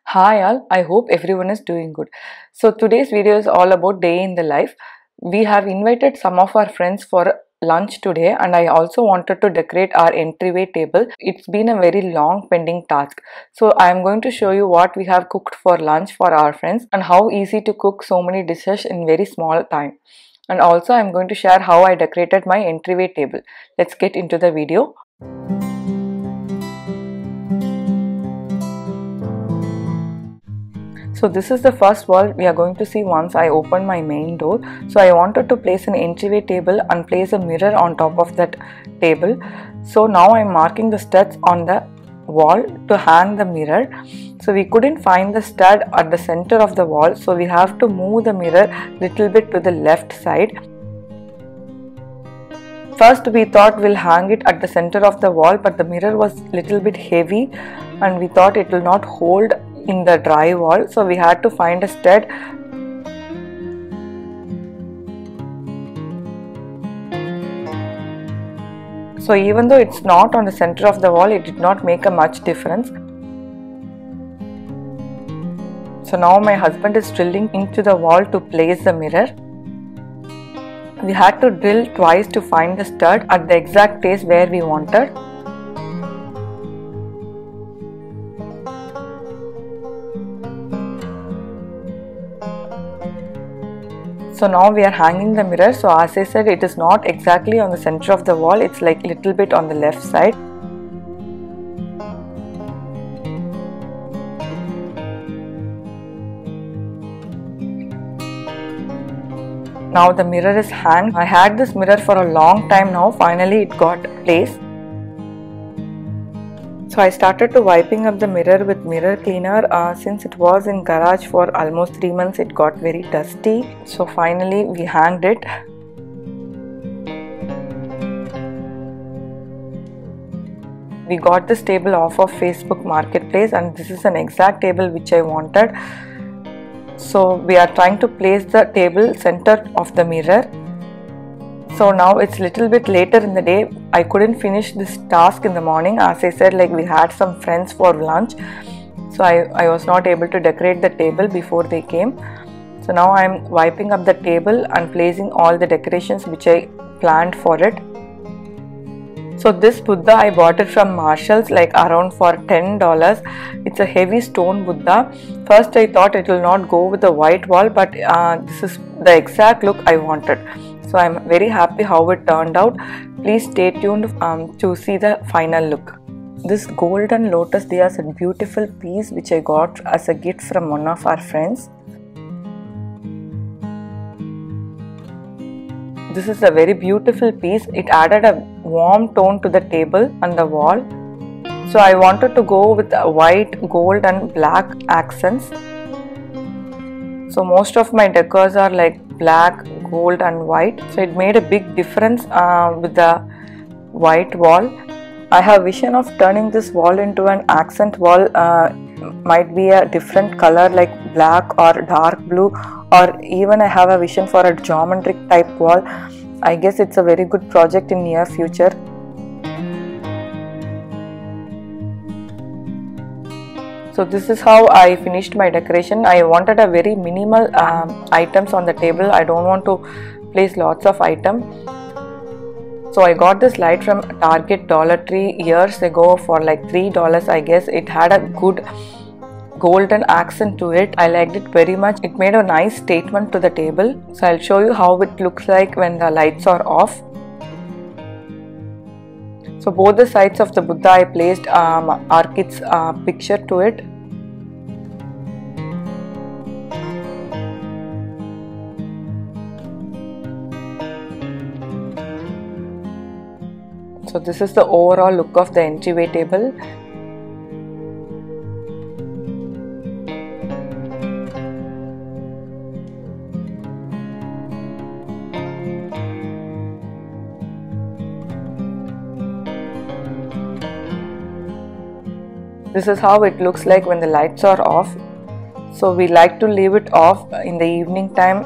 Hi all, I hope everyone is doing good. So today's video is all about day in the life. We have invited some of our friends for lunch today and I also wanted to decorate our entryway table. It's been a very long pending task. So I am going to show you what we have cooked for lunch for our friends and how easy to cook so many dishes in very small time. And also I am going to share how I decorated my entryway table. Let's get into the video. So this is the first wall we are going to see once I open my main door. So I wanted to place an entryway table and place a mirror on top of that table. So now I am marking the studs on the wall to hang the mirror. So we couldn't find the stud at the center of the wall, so we have to move the mirror little bit to the left side. First we thought we'll hang it at the center of the wall, but the mirror was little bit heavy and we thought it will not hold in the dry wall, so we had to find a stud. So even though it's not on the center of the wall, it did not make a much difference. So now my husband is drilling into the wall to place the mirror. We had to drill twice to find the stud at the exact place where we wanted. So now we are hanging the mirror. So as I said, it is not exactly on the center of the wall, it's like little bit on the left side. Now the mirror is hanged. I had this mirror for a long time now, finally it got placed. So I started to wiping up the mirror with mirror cleaner. Since it was in garage for almost 3 months, it got very dusty. So finally we hanged it. We got this table off of Facebook Marketplace and this is an exact table which I wanted. So we are trying to place the table center of the mirror. So now it's little bit later in the day. I couldn't finish this task in the morning. As I said, like we had some friends for lunch. So I was not able to decorate the table before they came. So now I'm wiping up the table and placing all the decorations which I planned for it. So this Buddha I bought it from Marshall's, like around for $10. It's a heavy stone Buddha. First I thought it will not go with the white wall, but this is the exact look I wanted. So I'm very happy how it turned out. Please stay tuned to see the final look. This golden lotus dia is a beautiful piece which I got as a gift from one of our friends. This is a very beautiful piece. It added a warm tone to the table and the wall. So I wanted to go with white, gold and black accents. So most of my decors are like black, gold and white. So it made a big difference with the white wall. I have vision of turning this wall into an accent wall. Might be a different color like black or dark blue, or even I have a vision for a geometric type wall. I guess it's a very good project in near future. So this is how I finished my decoration. I wanted a very minimal items on the table. I don't want to place lots of items. So I got this light from Target Dollar Tree years ago for like $3 I guess. It had a good golden accent to it. I liked it very much. It made a nice statement to the table. So I'll show you how it looks like when the lights are off. So both the sides of the Buddha I placed our kids' picture to it. So this is the overall look of the entryway table. This is how it looks like when the lights are off. So we like to leave it off in the evening time.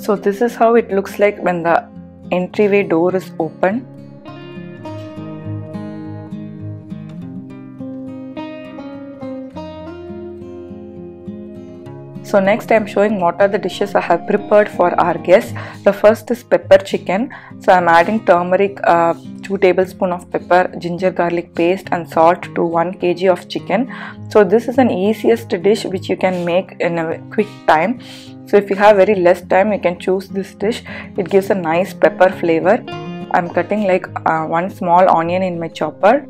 So this is how it looks like when the entryway door is open. So next I am showing what are the dishes I have prepared for our guests. The first is pepper chicken. So I am adding turmeric, 2 tablespoons of pepper, ginger garlic paste and salt to 1 kg of chicken. So this is an easiest dish which you can make in a quick time. So if you have very less time, you can choose this dish. It gives a nice pepper flavor. I am cutting like 1 small onion in my chopper,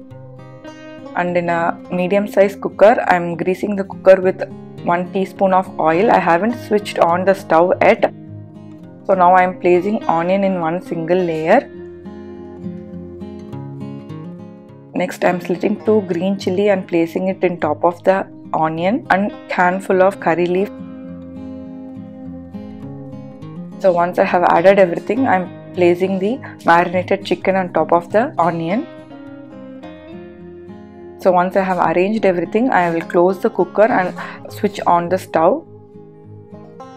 and in a medium sized cooker I am greasing the cooker with 1 teaspoon of oil. I haven't switched on the stove yet. So now I am placing onion in one single layer. Next I am slitting 2 green chilli and placing it in top of the onion, and handful of curry leaf. So once I have added everything, I am placing the marinated chicken on top of the onion. So once I have arranged everything, I will close the cooker and switch on the stove,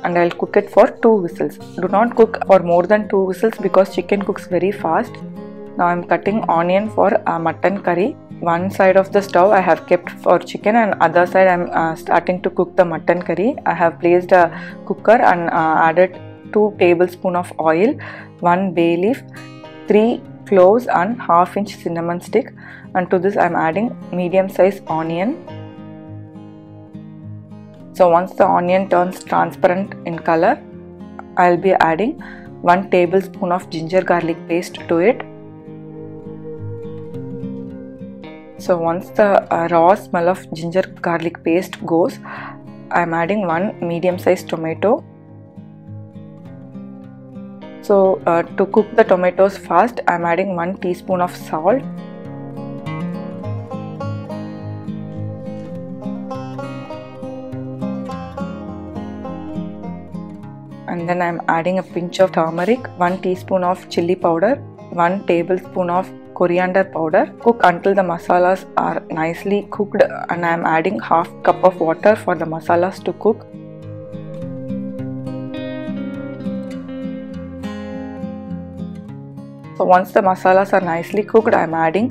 and I will cook it for 2 whistles. Do not cook for more than 2 whistles because chicken cooks very fast. Now I am cutting onion for mutton curry. One side of the stove I have kept for chicken, and other side I am starting to cook the mutton curry. I have placed a cooker and added 2 tablespoons of oil, 1 bay leaf, 3 cloves and 1/2 inch cinnamon stick, and to this I am adding medium size onion. So once the onion turns transparent in color, I will be adding 1 tablespoon of ginger garlic paste to it. So once the raw smell of ginger garlic paste goes, I am adding 1 medium sized tomato. So to cook the tomatoes fast, I am adding 1 teaspoon of salt. And then I am adding a pinch of turmeric, 1 teaspoon of chili powder, 1 tablespoon of coriander powder. Cook until the masalas are nicely cooked, and I am adding 1/2 cup of water for the masalas to cook. So once the masalas are nicely cooked, I am adding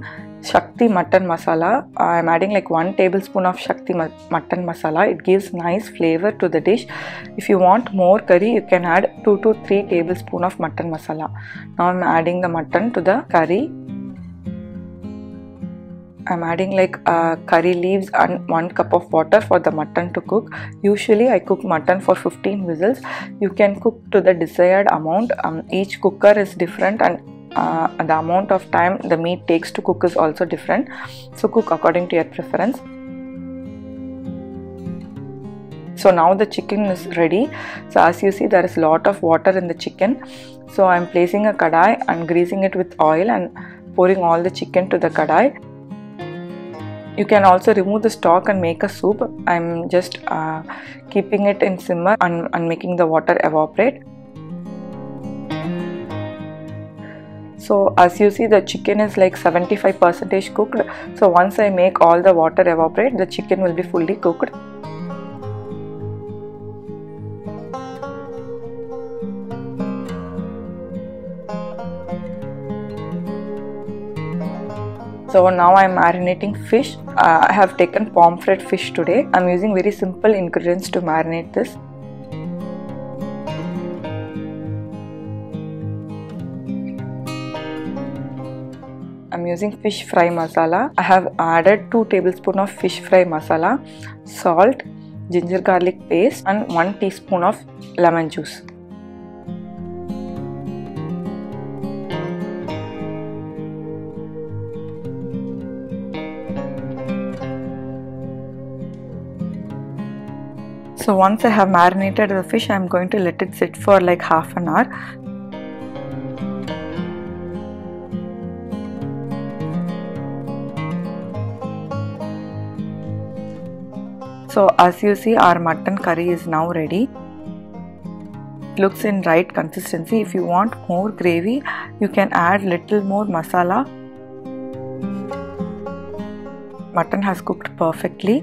Shakti mutton masala. I am adding like 1 tablespoon of Shakti mutton masala. It gives nice flavor to the dish. If you want more curry, you can add 2 to 3 tablespoons of mutton masala. Now I am adding the mutton to the curry. I am adding like curry leaves and 1 cup of water for the mutton to cook. Usually I cook mutton for 15 whistles. You can cook to the desired amount. Each cooker is different, and the amount of time the meat takes to cook is also different. So cook according to your preference. So now the chicken is ready. So as you see, there is a lot of water in the chicken. So I am placing a kadai and greasing it with oil and pouring all the chicken to the kadai. You can also remove the stock and make a soup. I am just keeping it in simmer and making the water evaporate. So as you see, the chicken is like 75% cooked. So once I make all the water evaporate, the chicken will be fully cooked. So now I am marinating fish. I have taken pomfret fish today. I am using very simple ingredients to marinate this. I am using fish fry masala. I have added 2 tablespoons of fish fry masala, salt, ginger garlic paste and 1 teaspoon of lemon juice. So once I have marinated the fish, I am going to let it sit for like half an hour. So as you see, our mutton curry is now ready. It looks in right consistency. If you want more gravy, you can add little more masala. Mutton has cooked perfectly.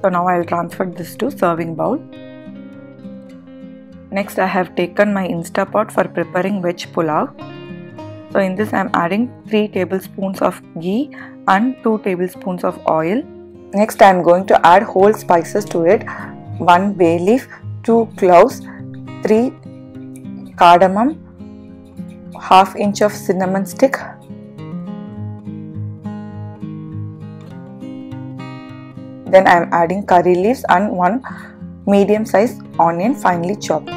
So now I will transfer this to serving bowl. Next, I have taken my Instapot for preparing Veg Pulao. So in this I am adding 3 tablespoons of ghee and 2 tablespoons of oil. Next I am going to add whole spices to it. 1 bay leaf, 2 cloves, 3 cardamom, ½ inch of cinnamon stick, then I am adding curry leaves and 1 medium sized onion finely chopped.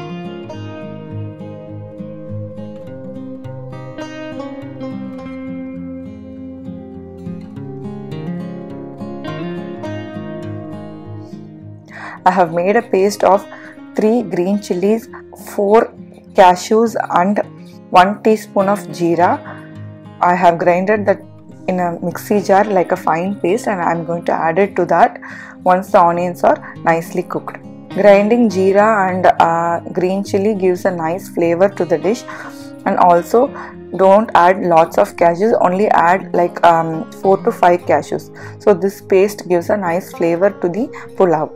I have made a paste of 3 green chilies, 4 cashews and 1 teaspoon of jeera. I have grinded that in a mixie jar like a fine paste, and I am going to add it to that once the onions are nicely cooked. Grinding jeera and green chili gives a nice flavor to the dish, and also don't add lots of cashews, only add like 4 to 5 cashews. So this paste gives a nice flavor to the pulao.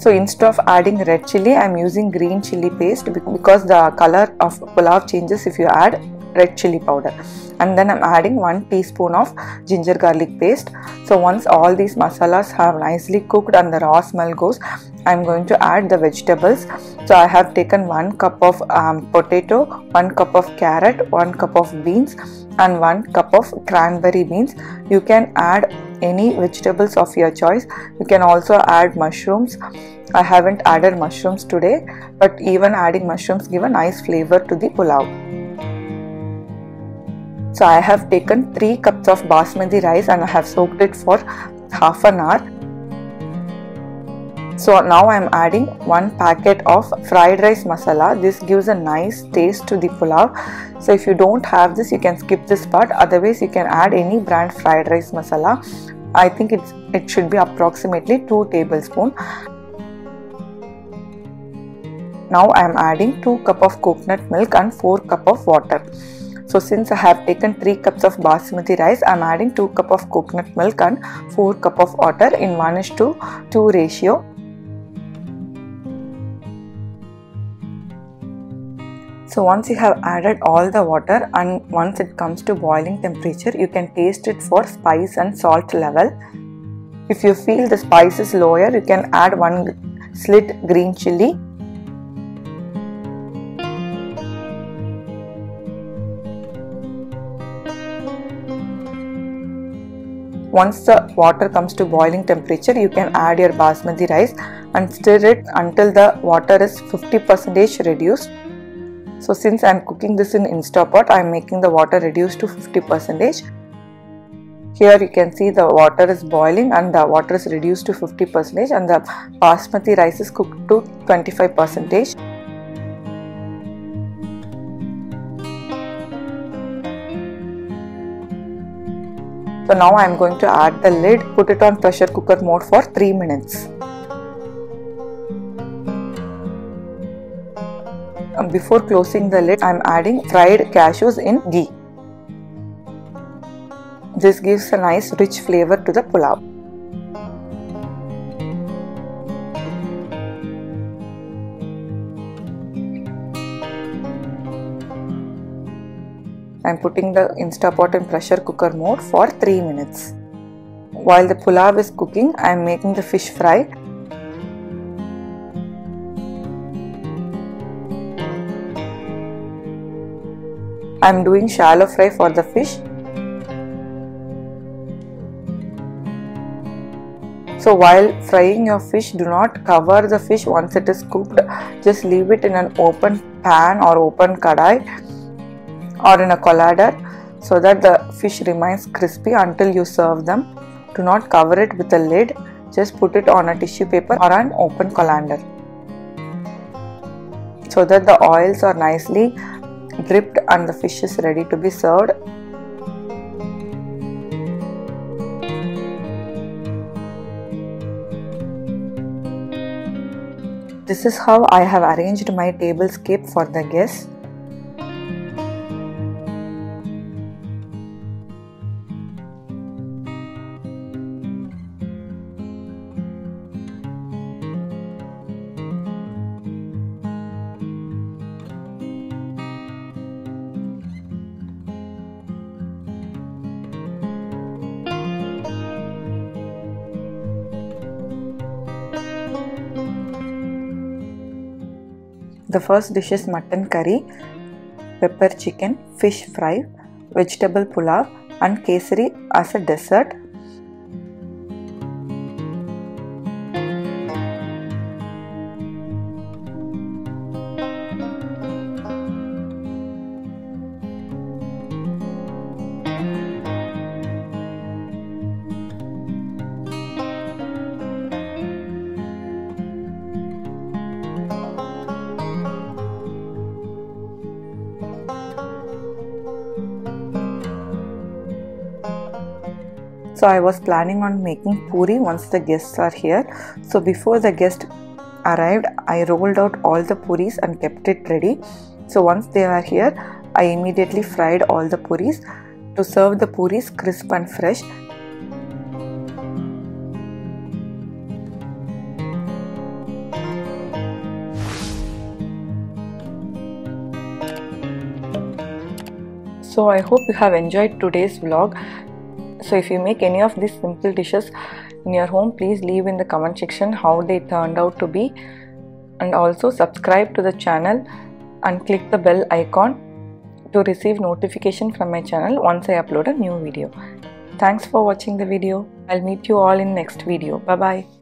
So instead of adding red chili, I am using green chili paste because the color of pulao changes if you add red chili powder. And then I am adding 1 teaspoon of ginger garlic paste. So once all these masalas have nicely cooked and the raw smell goes, I am going to add the vegetables. So I have taken 1 cup of potato, 1 cup of carrot, 1 cup of beans and 1 cup of cranberry beans. You can add any vegetables of your choice. You can also add mushrooms. I haven't added mushrooms today, but even adding mushrooms give a nice flavor to the pulao. So I have taken 3 cups of basmati rice and I have soaked it for half an hour. So now I am adding 1 packet of fried rice masala. This gives a nice taste to the pulao. So if you don't have this, you can skip this part. Otherwise, you can add any brand fried rice masala. I think it should be approximately 2 tablespoons. Now I am adding 2 cups of coconut milk and 4 cups of water. So since I have taken 3 cups of basmati rice, I am adding 2 cups of coconut milk and 4 cups of water in 1:2 ratio. So once you have added all the water and once it comes to boiling temperature, you can taste it for spice and salt level. If you feel the spice is lower, you can add 1 slit green chili. Once the water comes to boiling temperature, you can add your basmati rice and stir it until the water is 50% reduced. So since I am cooking this in Instapot, I am making the water reduce to 50%. Here you can see the water is boiling and the water is reduced to 50% and the basmati rice is cooked to 25%. So now I am going to add the lid, put it on pressure cooker mode for 3 minutes. Before closing the lid, I am adding fried cashews in ghee. This gives a nice rich flavor to the pulao. I am putting the Instapot in pressure cooker mode for 3 minutes. While the pulao is cooking, I am making the fish fry. I am doing shallow fry for the fish. So while frying your fish, do not cover the fish once it is cooked. Just leave it in an open pan or open kadai or in a colander so that the fish remains crispy until you serve them. Do not cover it with a lid. Just put it on a tissue paper or an open colander so that the oils are nicely dripped and the fish is ready to be served. This is how I have arranged my tablescape for the guests. The first dish is mutton curry, pepper chicken, fish fry, vegetable pulao and kesari as a dessert. So I was planning on making puri once the guests are here. So before the guest arrived, I rolled out all the puris and kept it ready. So once they are here, I immediately fried all the puris to serve the puris crisp and fresh. So I hope you have enjoyed today's vlog. So if you make any of these simple dishes in your home, please leave in the comment section how they turned out to be, and also subscribe to the channel and click the bell icon to receive notification from my channel once I upload a new video. Thanks for watching the video. I'll meet you all in next video. Bye bye.